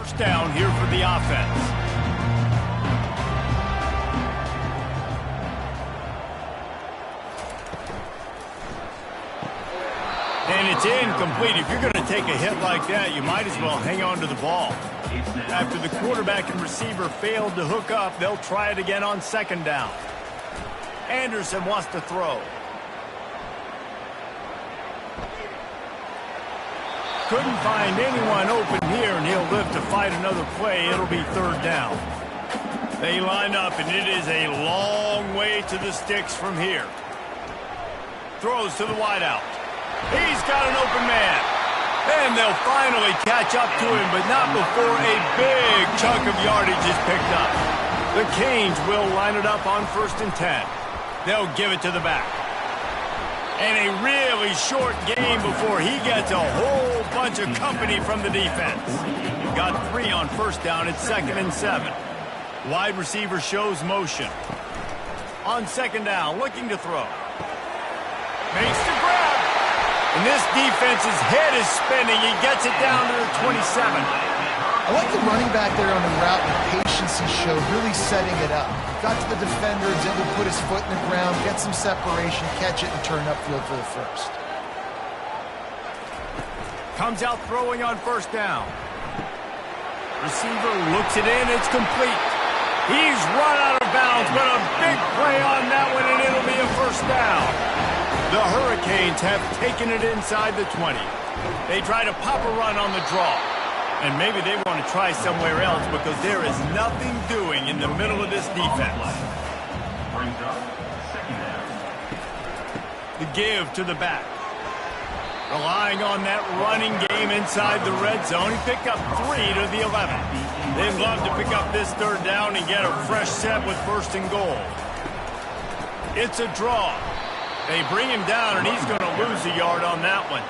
First down here for the offense. And it's incomplete. If you're going to take a hit like that, you might as well hang on to the ball. After the quarterback and receiver failed to hook up, they'll try it again on second down. Anderson wants to throw. Couldn't find anyone open here, and he'll live to fight another play. It'll be third down. They line up, and it is a long way to the sticks from here. Throws to the wideout. He's got an open man. And they'll finally catch up to him, but not before a big chunk of yardage is picked up. The Canes will line it up on 1st and 10. They'll give it to the back. And a really short game before he gets a whole bunch of company from the defense. Got 3 on first down at 2nd and 7. Wide receiver shows motion. On second down, looking to throw. Makes the grab. And this defense's head is spinning. He gets it down to the 27. I like the running back there on the route and the patience he showed, really setting it up. Got to the defender, is able to put his foot in the ground, get some separation, catch it, and turn upfield for the first. Comes out throwing on first down. Receiver looks it in. It's complete. He's run out of bounds, but a big play on that one, and it'll be a first down. The Hurricanes have taken it inside the 20. They try to pop a run on the draw. And maybe they want to try somewhere else because there is nothing doing in the middle of this defense. The give to the back. Relying on that running game inside the red zone. He picked up 3 to the 11. They'd love to pick up this third down and get a fresh set with 1st and goal. It's a draw. They bring him down, and he's going to lose a yard on that one.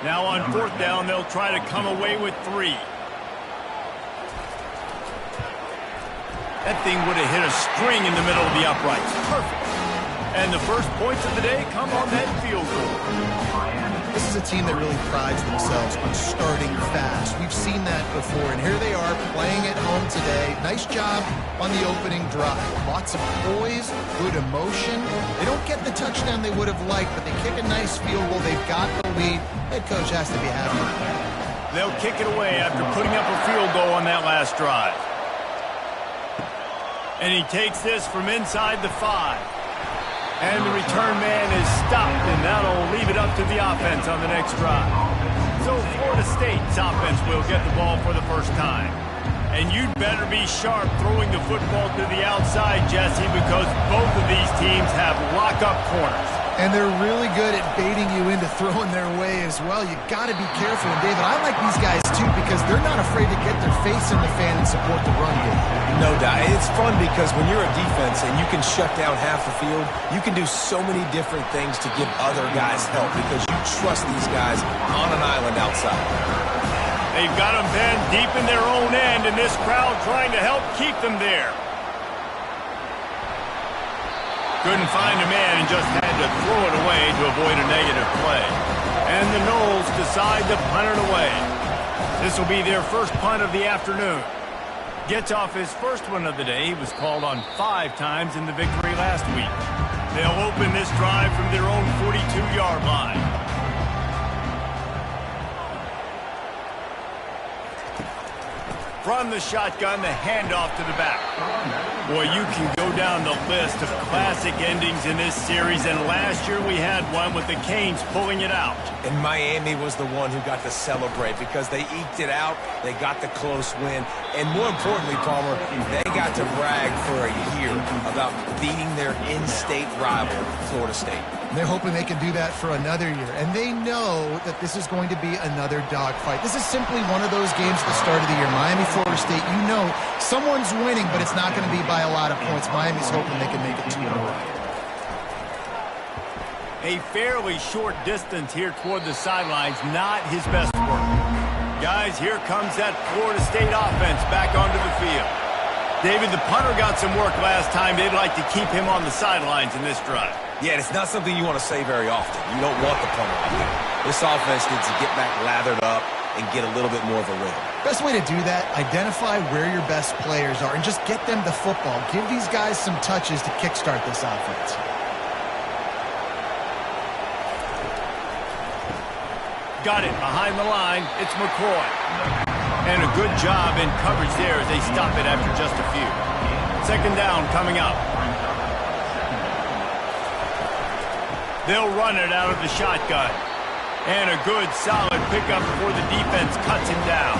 Now on 4th down, they'll try to come away with 3. That thing would have hit a string in the middle of the uprights. Perfect. And the first points of the day come on that field goal. This is a team that really prides themselves on starting fast. We've seen that before, and here they are playing at home today. Nice job on the opening drive. Lots of poise, good emotion. They don't get the touchdown they would have liked, but they kick a nice field goal. They've got the lead. Head coach has to be happy. They'll kick it away after putting up a field goal on that last drive. And he takes this from inside the 5. And the return man is stopped, and that'll leave it up to the offense on the next drive. So Florida State's offense will get the ball for the first time. And you'd better be sharp throwing the football to the outside, Jesse, because both of these teams have lock-up corners. And they're really good at baiting you into throwing their way as well. You got to be careful. And, David, I like these guys, too, because they're not afraid to get their face in the fan and support the run game. No doubt. It's fun because when you're a defense and you can shut down half the field, you can do so many different things to give other guys help because you trust these guys on an island outside. They've got them bent deep in their own end, and this crowd trying to help keep them there. Couldn't find a man and just had to throw it away to avoid a negative play. And the Noles decide to punt it away. This will be their first punt of the afternoon. Gets off his first one of the day. He was called on 5 times in the victory last week. They'll open this drive from their own 42-yard line. From the shotgun, the handoff to the back. Boy, you can go down the list of classic endings in this series, and last year we had one with the Canes pulling it out. And Miami was the one who got to celebrate because they eked it out, they got the close win, and more importantly, Palmer, they got to brag for a year about beating their in-state rival, Florida State. They're hoping they can do that for another year. And they know that this is going to be another dogfight. This is simply one of those games at the start of the year. Miami, Florida State, you know someone's winning, but it's not going to be by a lot of points. Miami's hoping they can make it 2 in a row. A fairly short distance here toward the sidelines, not his best work. Guys, here comes that Florida State offense back onto the field. David, the punter got some work last time. They'd like to keep him on the sidelines in this drive. Yeah, it's not something you want to say very often. You don't want the punter out there. This offense needs to get back lathered up, and get a little bit more of a rhythm. Best way to do that, identify where your best players are and just get them the football. Give these guys some touches to kickstart this offense. Got it behind the line. It's McCoy. And a good job in coverage there as they stop it after just a few. Second down coming up. They'll run it out of the shotgun. And a good, solid pickup before the defense cuts him down.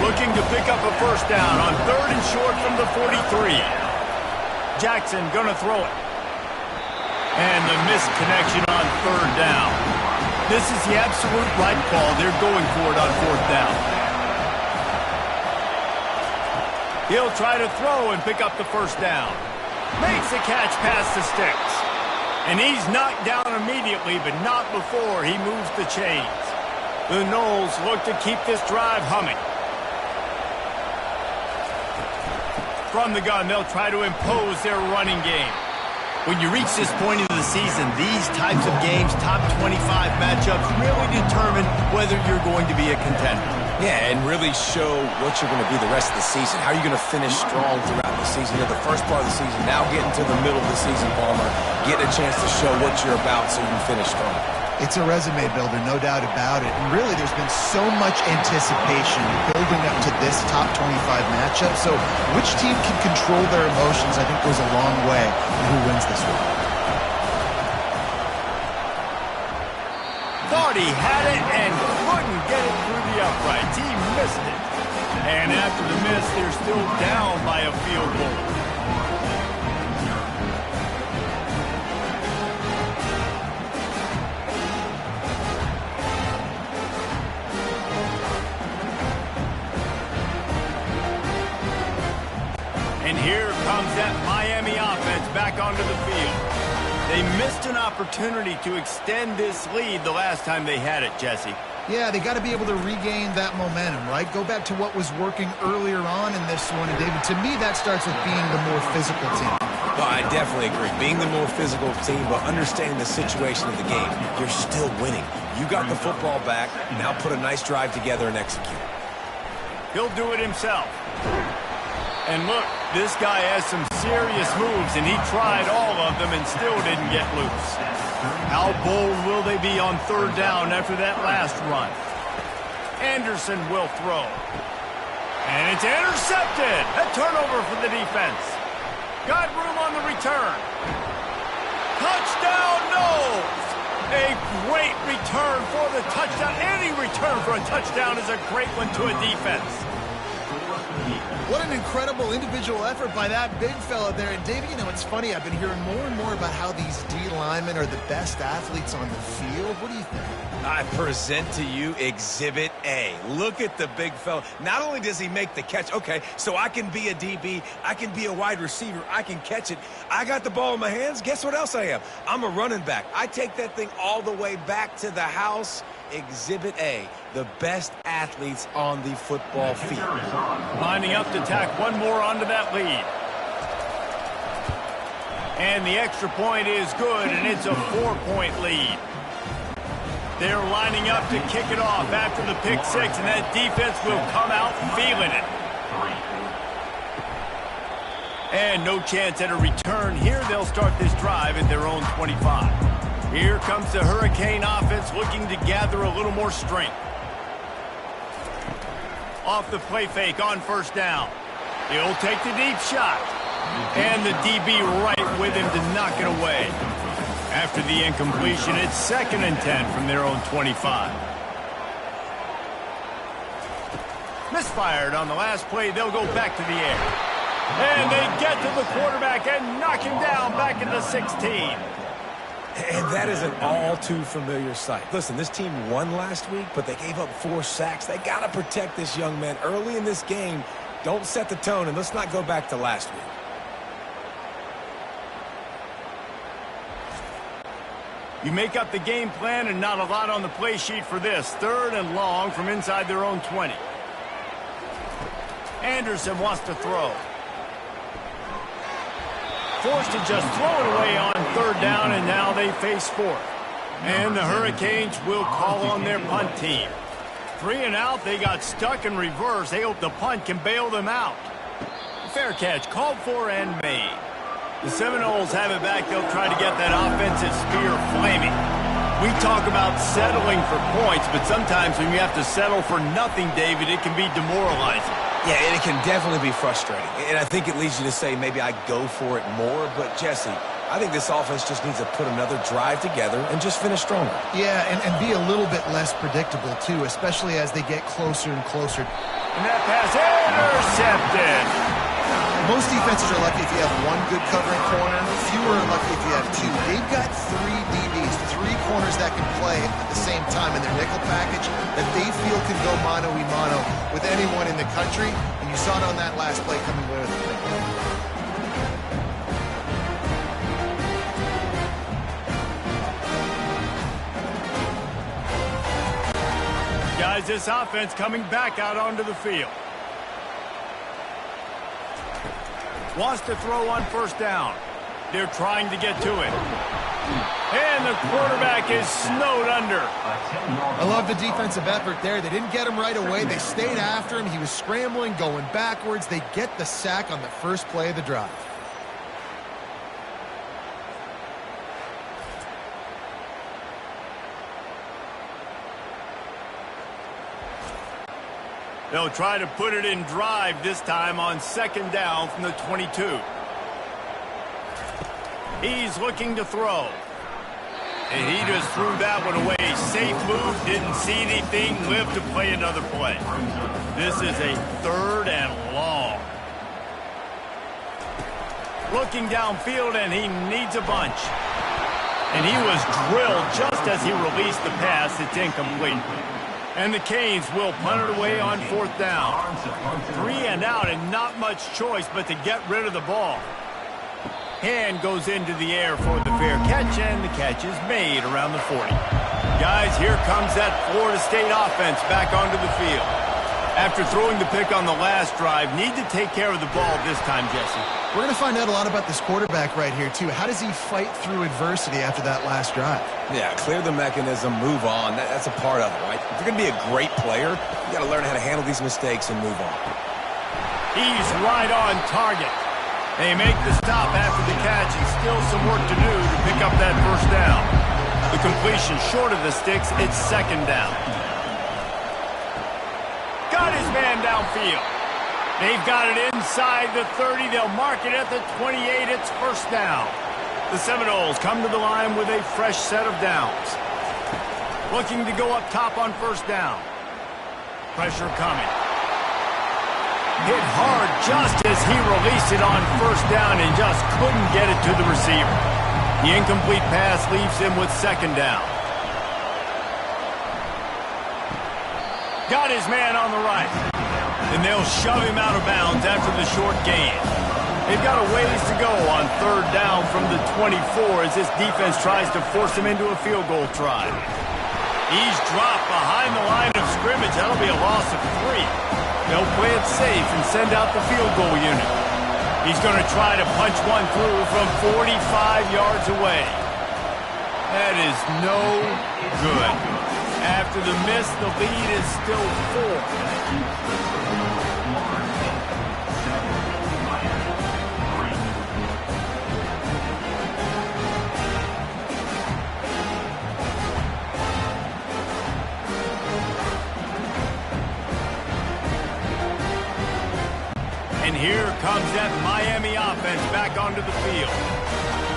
Looking to pick up a first down on 3rd and short from the 43. Jackson gonna throw it. And the missed connection on 3rd down. This is the absolute right call. They're going for it on 4th down. He'll try to throw and pick up the first down. Makes the catch past the sticks. And he's knocked down immediately, but not before he moves the chains. The Noles look to keep this drive humming. From the gun, they'll try to impose their running game. When you reach this point of the season, these types of games, top 25 matchups, really determine whether you're going to be a contender. Yeah, and really show what you're going to be the rest of the season. How are you going to finish strong throughout the season? You're the first part of the season, now getting to the middle of the season, Palmer. Get a chance to show what you're about so you can finish strong. It's a resume builder, no doubt about it. And really, there's been so much anticipation building up to this top 25 matchup. So which team can control their emotions, I think, goes a long way in who wins this one. Thought he had it and couldn't get it through the uprights. He missed it. And after the miss, they're still down by a field goal. And here comes that Miami offense back onto the field. They missed an opportunity to extend this lead the last time they had it, Jesse. Yeah, they got to be able to regain that momentum, right? Go back to what was working earlier on in this one. And, David, to me, that starts with being the more physical team. Well, I definitely agree. Being the more physical team, but understanding the situation of the game. You're still winning. You got the football back. Now put a nice drive together and execute. He'll do it himself. And look, this guy has some serious moves, and he tried all of them and still didn't get loose. How bold will they be on 3rd down after that last run? Anderson will throw. And it's intercepted. A turnover for the defense. Got room on the return. Touchdown, Noles! A great return for the touchdown. Any return for a touchdown is a great one to a defense. What an incredible individual effort by that big fella there. And, David, you know, it's funny. I've been hearing more and more about how these D linemen are the best athletes on the field. What do you think? I present to you Exhibit A. Look at the big fella. Not only does he make the catch, okay, so I can be a DB, I can be a wide receiver, I can catch it. I got the ball in my hands. Guess what else I am? I'm a running back. I take that thing all the way back to the house. Exhibit A, the best athletes on the football field. Lining up to tack one more onto that lead. And the extra point is good, and it's a 4-point lead. They're lining up to kick it off after the pick six, and that defense will come out feeling it. And no chance at a return here. They'll start this drive at their own 25. Here comes the Hurricane offense looking to gather a little more strength. Off the play fake on 1st down. He'll take the deep shot. And the DB right with him to knock it away. After the incompletion, it's 2nd and 10 from their own 25. Misfired on the last play. They'll go back to the air. And they get to the quarterback and knock him down back at the 16. And that is an all-too-familiar sight. Listen, this team won last week, but they gave up 4 sacks. They got to protect this young man early in this game. Don't set the tone, and let's not go back to last week. You make up the game plan and not a lot on the play sheet for this. 3rd and long from inside their own 20. Anderson wants to throw. Forced to just throw it away on 3rd down, and now they face 4th. And the Hurricanes will call on their punt team. 3 and out, they got stuck in reverse. They hope the punt can bail them out. Fair catch, called for and made. The Seminoles have it back. They'll try to get that offensive spear flaming. We talk about settling for points, but sometimes when you have to settle for nothing, David, it can be demoralizing. Yeah, and it can definitely be frustrating. And I think it leads you to say maybe I go for it more. But, Jesse, I think this offense just needs to put another drive together and just finish stronger. Yeah, and be a little bit less predictable, too, especially as they get closer and closer. And that pass intercepted. Most defenses are lucky if you have one good covering corner. Fewer are lucky if you have two. They've got 3 DBs, 3 corners that can play at the same time in their nickel package that they feel can go mano-a-mano with anyone in the country. And you saw it on that last play coming with it. Guys, this offense coming back out onto the field. Wants to throw on first down. They're trying to get to it. And the quarterback is snowed under. I love the defensive effort there. They didn't get him right away. They stayed after him. He was scrambling, going backwards. They get the sack on the first play of the drive. They'll try to put it in drive this time on second down from the 22. He's looking to throw. And he just threw that one away. Safe move, didn't see anything, lived to play another play. This is a 3rd and long. Looking downfield, and he needs a bunch. And he was drilled just as he released the pass. It's incomplete. And the Canes will punt it away on 4th down. 3 and out, and not much choice but to get rid of the ball. Hand goes into the air for the fair catch, and the catch is made around the 40. Guys, here comes that Florida State offense back onto the field. After throwing the pick on the last drive, need to take care of the ball this time, Jesse. We're going to find out a lot about this quarterback right here, too. How does he fight through adversity after that last drive? Yeah, clear the mechanism, move on. That's a part of it, right? If you're going to be a great player, you got to learn how to handle these mistakes and move on. He's right on target. They make the stop after the catch, and still some work to do to pick up that first down. The completion short of the sticks, it's second down. Got his man downfield. They've got it inside the 30. They'll mark it at the 28. It's first down. The Seminoles come to the line with a fresh set of downs. Looking to go up top on first down. Pressure coming. Hit hard just as he released it on first down and just couldn't get it to the receiver. The incomplete pass leaves him with second down. Got his man on the right. And they'll shove him out of bounds after the short gain. They've got a ways to go on third down from the 24 as this defense tries to force him into a field goal try. He's dropped behind the line of scrimmage. That'll be a loss of 3. They'll play it safe and send out the field goal unit. He's going to try to punch one through from 45 yards away. That is no good. After the miss, the lead is still 4. And here comes that Miami offense back onto the field.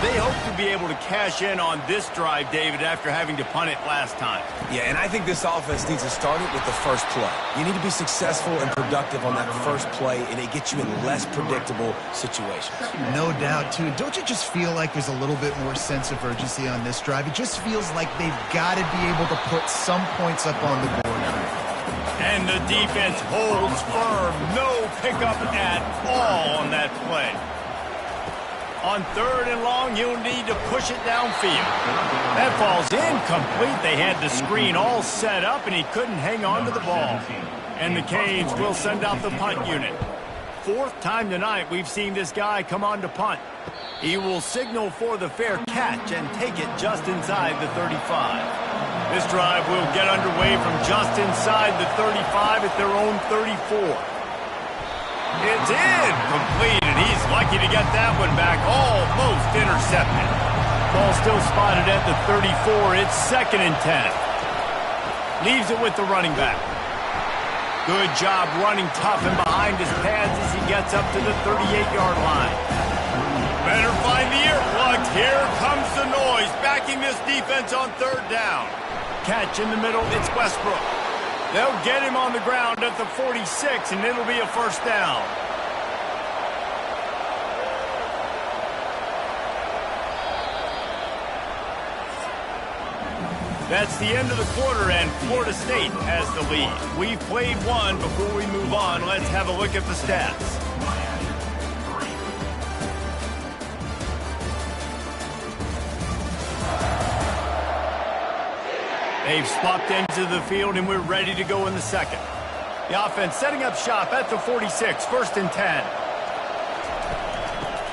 They hope to be able to cash in on this drive, David, after having to punt it last time. Yeah, and I think this offense needs to start it with the first play. You need to be successful and productive on that first play, and it gets you in less predictable situations. No doubt, too. Don't you just feel like there's a little bit more sense of urgency on this drive? It just feels like they've got to be able to put some points up on the board. And the defense holds firm. No pickup at all on that play. On third and long, you'll need to push it downfield. That falls incomplete. They had the screen all set up, and he couldn't hang on to the ball. And the Canes will send out the punt unit. 4th time tonight we've seen this guy come on to punt. He will signal for the fair catch and take it just inside the 35. This drive will get underway from just inside the 35 at their own 34. It's in, complete, and he's lucky to get that one back, almost intercepted. Ball still spotted at the 34. It's 2nd and 10. Leaves it with the running back. Good job running tough and behind his pads as he gets up to the 38-yard line. Better find the earplugs. Here comes the noise, backing this defense on 3rd down. Catch in the middle, it's Westbrook. They'll get him on the ground at the 46, and it'll be a 1st down. That's the end of the quarter, and Florida State has the lead. We've played one. Before we move on, let's have a look at the stats. They've swapped ends of the field, and we're ready to go in the 2nd. The offense setting up shop at the 46, 1st and 10.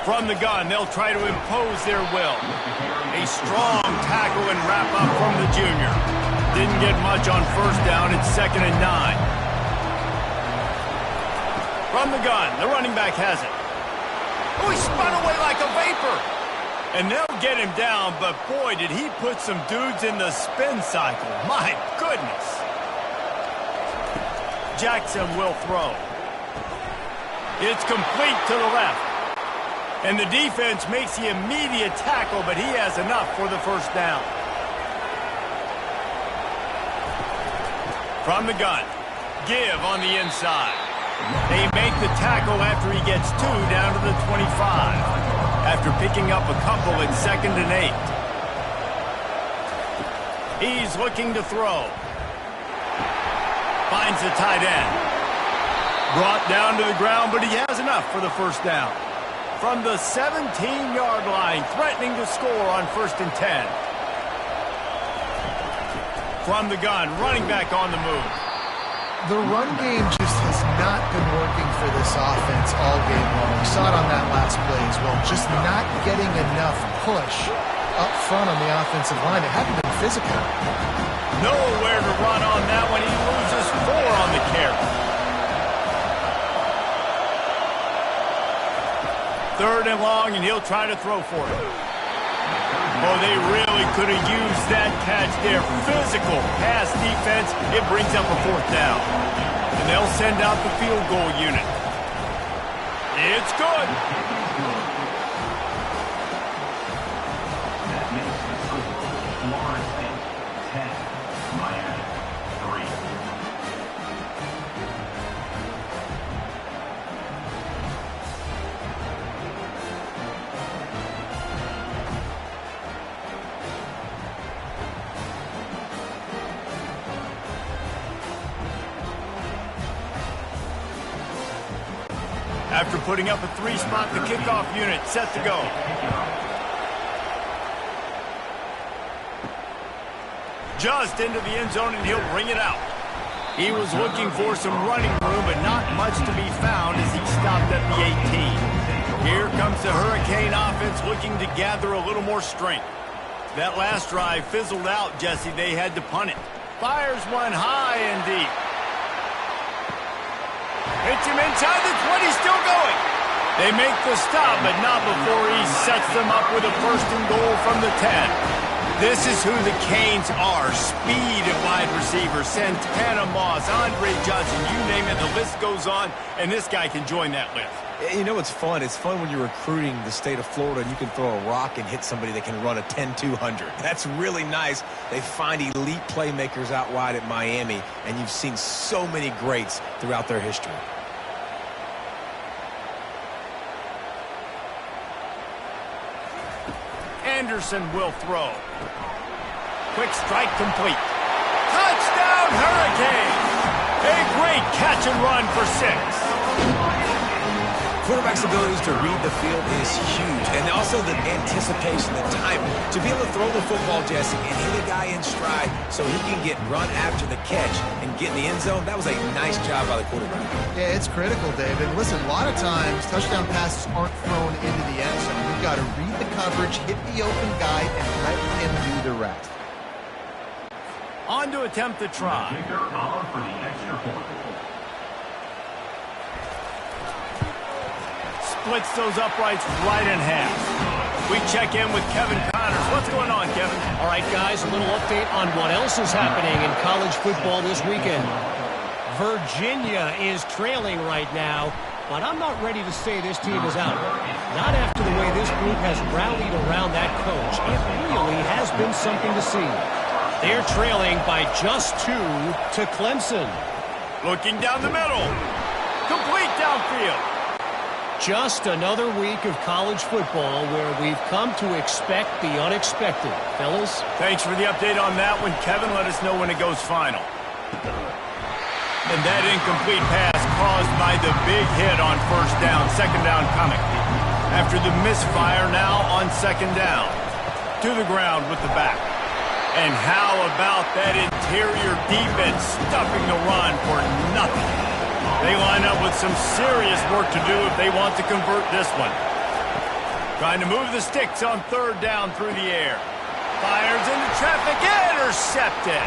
From the gun, they'll try to impose their will. A strong tackle and wrap up from the junior. Didn't get much on 1st down. It's 2nd and 9. From the gun, the running back has it. Oh, he spun away like a vapor. And they'll get him down, but boy, did he put some dudes in the spin cycle. My goodness. Jackson will throw. It's complete to the left. And the defense makes the immediate tackle, but he has enough for the 1st down. From the gun, give on the inside. They make the tackle after he gets 2 down to the 25. After picking up a couple at 2nd and 8. He's looking to throw. Finds the tight end. Brought down to the ground, but he has enough for the 1st down. From the 17-yard line, threatening to score on 1st and 10. From the gun, running back on the move. The run game just has not been working for this offense all game long. We saw it on that last play as well. Just not getting enough push up front on the offensive line. It hadn't been physical. Nowhere to run on that one. He loses 4 on the carry. 3rd and long, and he'll try to throw for it. Oh, they really could have used that catch there. Physical pass defense. It brings up a 4th down. And they'll send out the field goal unit. It's good. That makes the score Florida State 10, Miami 3. After putting up a 3-spot, the kickoff unit set to go. Just into the end zone, and he'll bring it out. He was looking for some running room, but not much to be found as he stopped at the 18. Here comes the Hurricane offense looking to gather a little more strength. That last drive fizzled out, Jesse. They had to punt it. Fires one high and deep. Hits him inside the 20, still going. They make the stop, but not before he sets them up with a 1st and goal from the 10. This is who the Canes are. Speed at wide receiver. Santana Moss, Andre Johnson, you name it, the list goes on, and this guy can join that list. You know, it's fun. It's fun when you're recruiting the state of Florida and you can throw a rock and hit somebody that can run a 10-200. That's really nice. They find elite playmakers out wide at Miami, and you've seen so many greats throughout their history. Anderson will throw. Quick strike complete. Touchdown, Hurricanes! A great catch and run for 6. Quarterback's abilities to read the field is huge, and also the anticipation, the timing. To be able to throw the football, Jesse, and hit a guy in stride so he can get run after the catch and get in the end zone, that was a nice job by the quarterback. Yeah, it's critical, David. Listen, a lot of times touchdown passes aren't thrown into the end zone. You've got to read the coverage, hit the open guy, and let him do the rest. On to attempt the try. Kicker on for the extra point. Splits those uprights right in half. We check in with Kevin Connors. What's going on, Kevin? All right, guys, a little update on what else is happening in college football this weekend. Virginia is trailing right now, but I'm not ready to say this team is out. Not after the way this group has rallied around that coach. It really has been something to see. They're trailing by just 2 to Clemson. Looking down the middle. Complete downfield. Just another week of college football where we've come to expect the unexpected. Fellas? Thanks for the update on that one, Kevin. Let us know when it goes final. And that incomplete pass caused by the big hit on first down. Second down coming. After the misfire, now on second down. To the ground with the back. And how about that interior defense stuffing the run for nothing? They line up with some serious work to do if they want to convert this one. Trying to move the sticks on third down through the air. Fires into traffic, intercepted.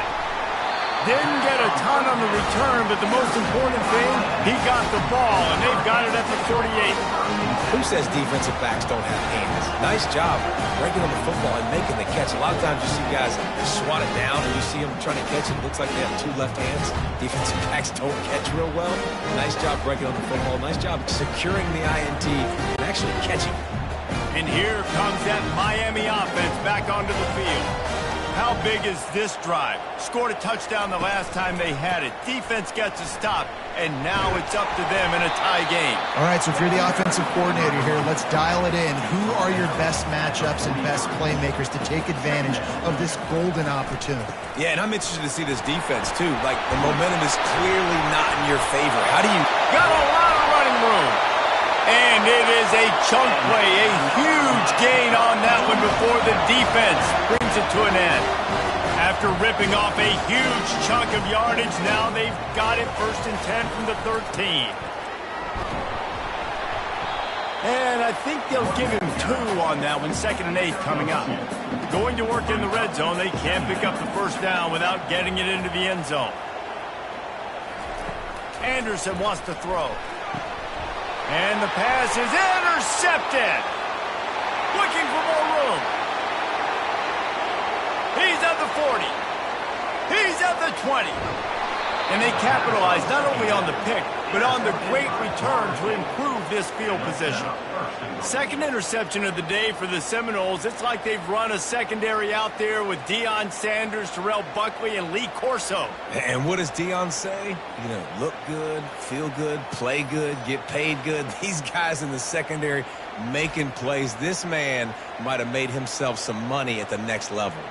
Didn't get a ton on the return, but the most important thing, he got the ball, and they've got it at the 48. Who says defensive backs don't have hands? Nice job breaking on the football and making the catch. A lot of times you see guys swat it down, and you see them trying to catch it. It looks like they have 2 left hands. Defensive backs don't catch real well. Nice job breaking on the football. Nice job securing the INT and actually catching. And here comes that Miami offense back onto the field. How big is this drive? Scored a touchdown the last time they had it. Defense gets a stop, and now it's up to them in a tie game. All right, so if you're the offensive coordinator here, let's dial it in. Who are your best matchups and best playmakers to take advantage of this golden opportunity? Yeah, and I'm interested to see this defense, too. Like, the momentum is clearly not in your favor. How do you... Got a lot of running room. And it is a chunk play, a huge gain on that one before the defense brings it to an end. After ripping off a huge chunk of yardage, now they've got it 1st and 10 from the 13. And I think they'll give him 2 on that one, 2nd and 8 coming up. Going to work in the red zone, they can't pick up the first down without getting it into the end zone. Anderson wants to throw. And the pass is intercepted. Looking for more room. He's at the 40. He's at the 20. And they capitalize not only on the pick, but on the great return to improve this field position. 2nd interception of the day for the Seminoles. It's like they've run a secondary out there with Deion Sanders, Terrell Buckley, and Lee Corso. And what does Deion say? You know, look good, feel good, play good, get paid good. These guys in the secondary making plays. This man might have made himself some money at the next level.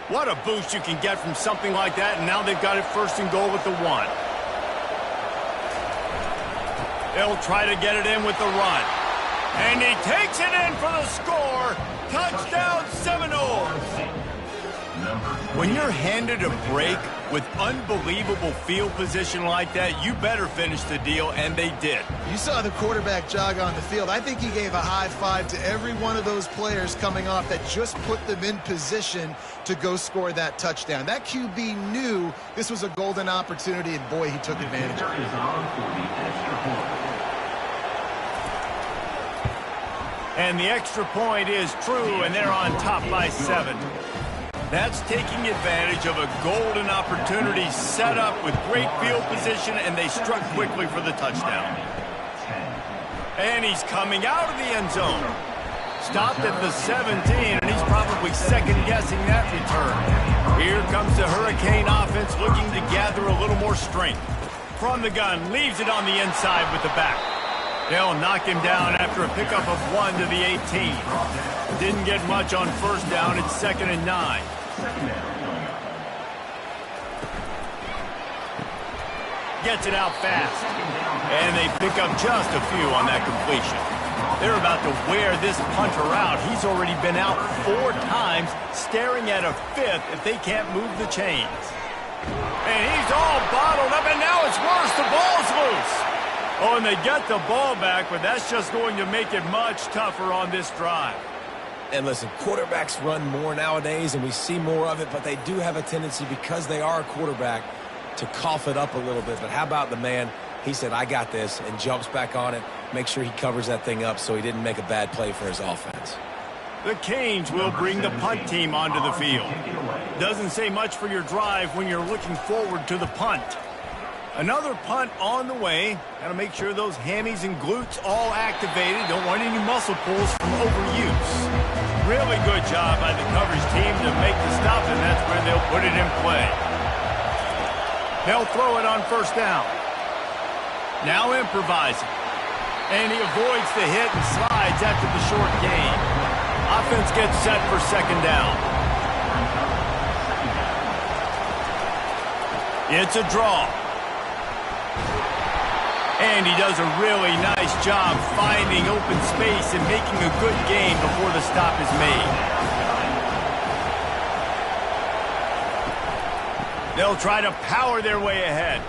What a boost you can get from something like that, and now they've got it 1st and goal with the 1. They'll try to get it in with the run. And he takes it in for the score. Touchdown Seminoles. When you're handed a break with unbelievable field position like that, you better finish the deal, and they did. You saw the quarterback jog on the field. I think he gave a high five to every one of those players coming off that just put them in position to go score that touchdown. That QB knew this was a golden opportunity, and boy, he took advantage of it. And the extra point is true, and they're on top by 7. That's taking advantage of a golden opportunity set up with great field position, and they struck quickly for the touchdown. And he's coming out of the end zone. Stopped at the 17, and he's probably second-guessing that return. Here comes the Hurricane offense looking to gather a little more strength. From the gun, leaves it on the inside with the back. They'll knock him down after a pickup of 1 to the 18. Didn't get much on first down. It's 2nd and 9. Gets it out fast. And they pick up just a few on that completion. They're about to wear this punter out. He's already been out 4 times, staring at a 5th if they can't move the chains. And he's all bottled up, and now it's worse. The ball's loose. Oh, and they get the ball back, but that's just going to make it much tougher on this drive. And listen, quarterbacks run more nowadays, and we see more of it, but they do have a tendency, because they are a quarterback, to cough it up a little bit. But how about the man? He said, I got this, and jumps back on it. Make sure he covers that thing up so he didn't make a bad play for his offense. The Canes will bring the punt team onto the field. Doesn't say much for your drive when you're looking forward to the punt. Another punt on the way. Got to make sure those hammies and glutes all activated. Don't want any muscle pulls from overuse. Really good job by the coverage team to make the stop, and that's where they'll put it in play. They'll throw it on first down. Now improvising. And he avoids the hit and slides after the short gain. Offense gets set for second down. It's a draw. And he does a really nice job finding open space and making a good gain before the stop is made. They'll try to power their way ahead.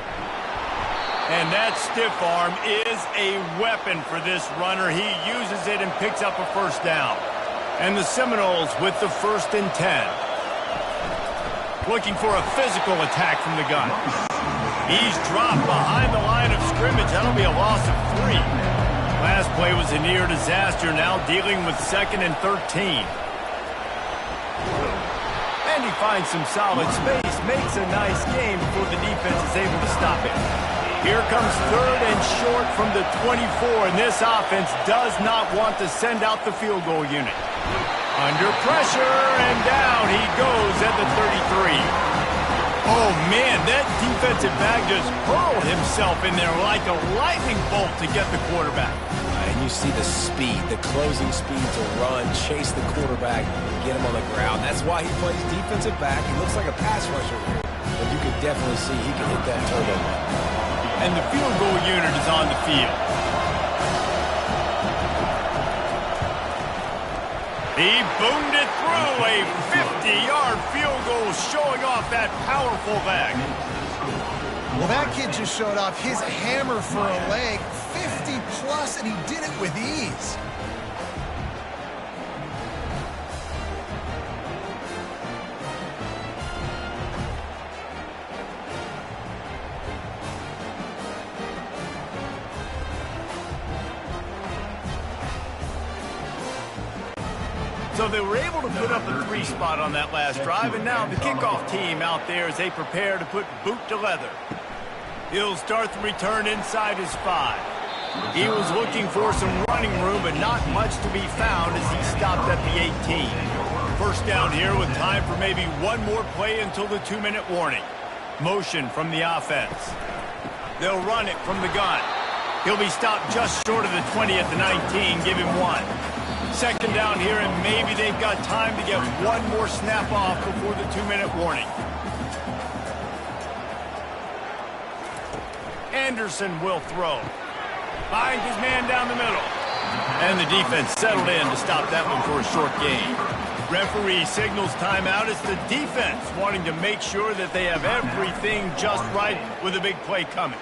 And that stiff arm is a weapon for this runner. He uses it and picks up a first down. And the Seminoles with the 1st and 10. Looking for a physical attack from the gun. He's dropped behind the line of scrimmage. That'll be a loss of 3. Last play was a near disaster. Now dealing with 2nd and 13. And he finds some solid space. Makes a nice game before the defense is able to stop it. Here comes 3rd and short from the 24. And this offense does not want to send out the field goal unit. Under pressure, and down he goes at the 33. Oh, man, that defensive back just hurled himself in there like a lightning bolt to get the quarterback. And you see the speed, the closing speed to run, chase the quarterback, get him on the ground. That's why he plays defensive back. He looks like a pass rusher here, but you can definitely see he can hit that turbo button. And the field goal unit is on the field. He boomed it through, a 50-yard field goal showing off that powerful leg. Well, that kid just showed off his hammer for a leg, 50-plus, and he did it with ease. So they were able to put up a 3 spot on that last drive, and now the kickoff team out there as they prepare to put boot to leather. He'll start the return inside his 5. He was looking for some running room, but not much to be found as he stopped at the 18. First down here with time for maybe one more play until the 2-minute warning. Motion from the offense. They'll run it from the gun. He'll be stopped just short of the 20 at the 19, give him 1. Second down here, and maybe they've got time to get one more snap off before the 2-minute warning. Anderson will throw. Finds his man down the middle. And the defense settled in to stop that one for a short gain. Referee signals timeout. It's the defense wanting to make sure that they have everything just right with a big play coming.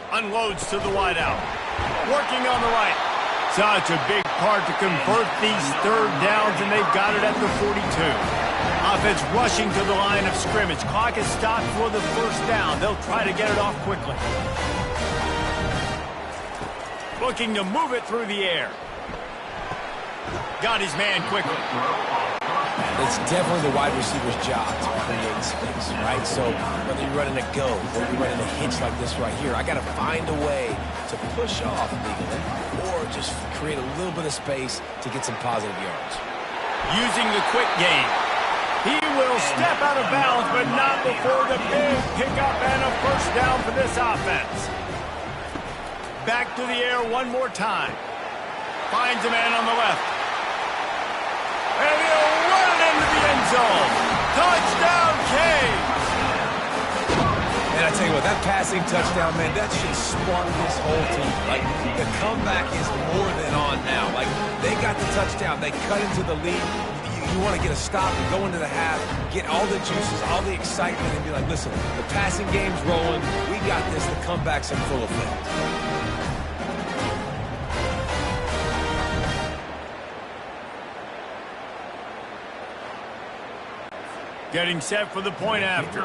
Unloads to the wideout. Working on the right. Such a big part to convert these 3rd downs, and they've got it at the 42. Offense rushing to the line of scrimmage. Clock is stopped for the 1st down. They'll try to get it off quickly. Looking to move it through the air. Got his man quickly. It's definitely the wide receiver's job to create space, right? So whether you're running a go or you're running a hitch like this right here, I got to find a way to push off legally or just create a little bit of space to get some positive yards. Using the quick game. He will step out of bounds, but not before the big pickup and a first down for this offense. Back to the air one more time. Finds a man on the left. And he'll run it into the end zone. Touchdown, Canes! And I tell you what, that passing touchdown, man, that should spark this whole team. Like, the comeback is more than on now. Like, they got the touchdown. They cut into the lead. You want to get a stop and go into the half, get all the juices, all the excitement, and be like, listen, the passing game's rolling. We got this. The comeback's in full effect. Getting set for the point after.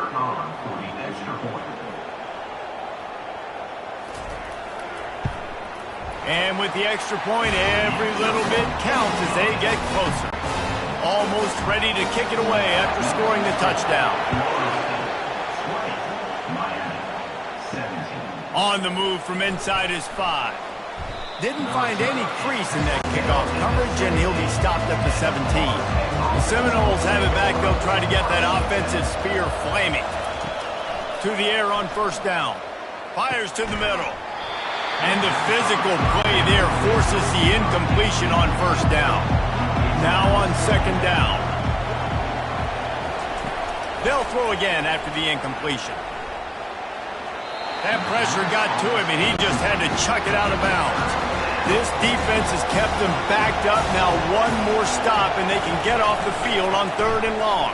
And with the extra point, every little bit counts as they get closer. Almost ready to kick it away after scoring the touchdown. On the move from inside his 5. Didn't find any crease in that kickoff coverage, and he'll be stopped at the 17. The Seminoles have it back. They'll try to get that offensive spear flaming. To the air on first down. Fires to the middle. And the physical play there forces the incompletion on first down. Now on second down. They'll throw again after the incompletion. That pressure got to him, and he just had to chuck it out of bounds. This defense has kept them backed up. Now one more stop, and they can get off the field on 3rd and long.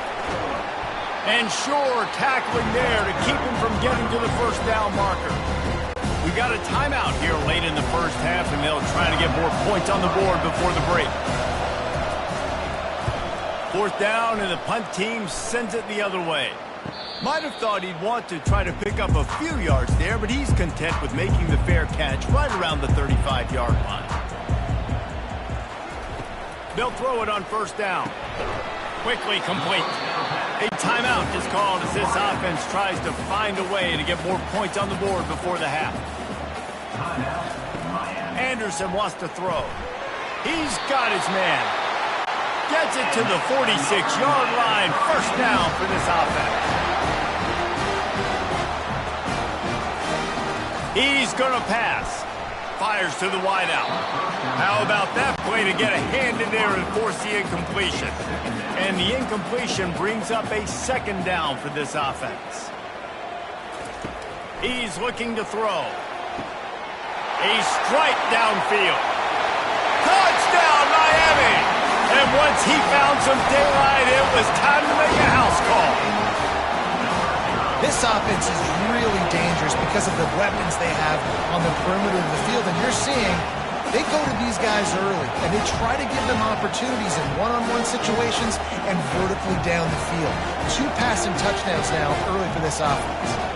And sure, tackling there to keep him from getting to the first down marker. We got a timeout here late in the first half, and they'll try to get more points on the board before the break. 4th down, and the punt team sends it the other way. Might have thought he'd want to try to pick up a few yards there, but he's content with making the fair catch right around the 35-yard line. They'll throw it on first down. Quickly complete. A timeout is called as this offense tries to find a way to get more points on the board before the half. Anderson wants to throw. He's got his man. Gets it to the 46-yard line. First down for this offense. He's going to pass. Fires to the wideout. How about that play to get a hand in there and force the incompletion? And the incompletion brings up a second down for this offense. He's looking to throw. A strike downfield. Touchdown, Miami! And once he found some daylight, it was time to make a house call. This offense is really dangerous because of the weapons they have on the perimeter of the field. And you're seeing they go to these guys early, and they try to give them opportunities in one-on-one situations and vertically down the field. 2 passing touchdowns now early for this offense.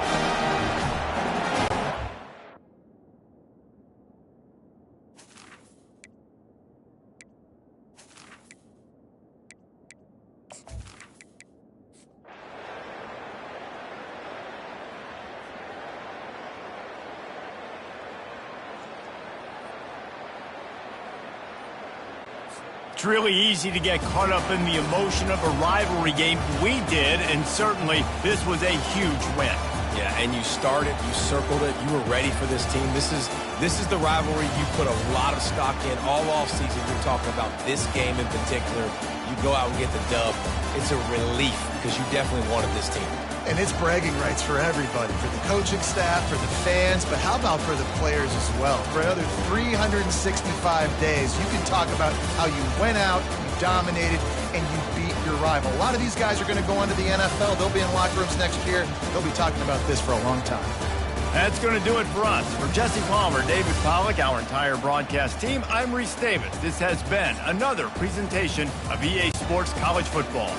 It's really easy to get caught up in the emotion of a rivalry game. We did, and certainly this was a huge win. Yeah, and you started, you circled it, you were ready for this team. This is the rivalry you put a lot of stock in all offseason. You're talking about this game in particular. You go out and get the dub. It's a relief because you definitely wanted this team. And it's bragging rights for everybody, for the coaching staff, for the fans, but how about for the players as well? For another 365 days, you can talk about how you went out, you dominated, and you beat your rival. A lot of these guys are going to go on to the NFL. They'll be in locker rooms next year. They'll be talking about this for a long time. That's going to do it for us. For Jesse Palmer, David Pollack, our entire broadcast team, I'm Reese Davis. This has been another presentation of EA Sports College Football.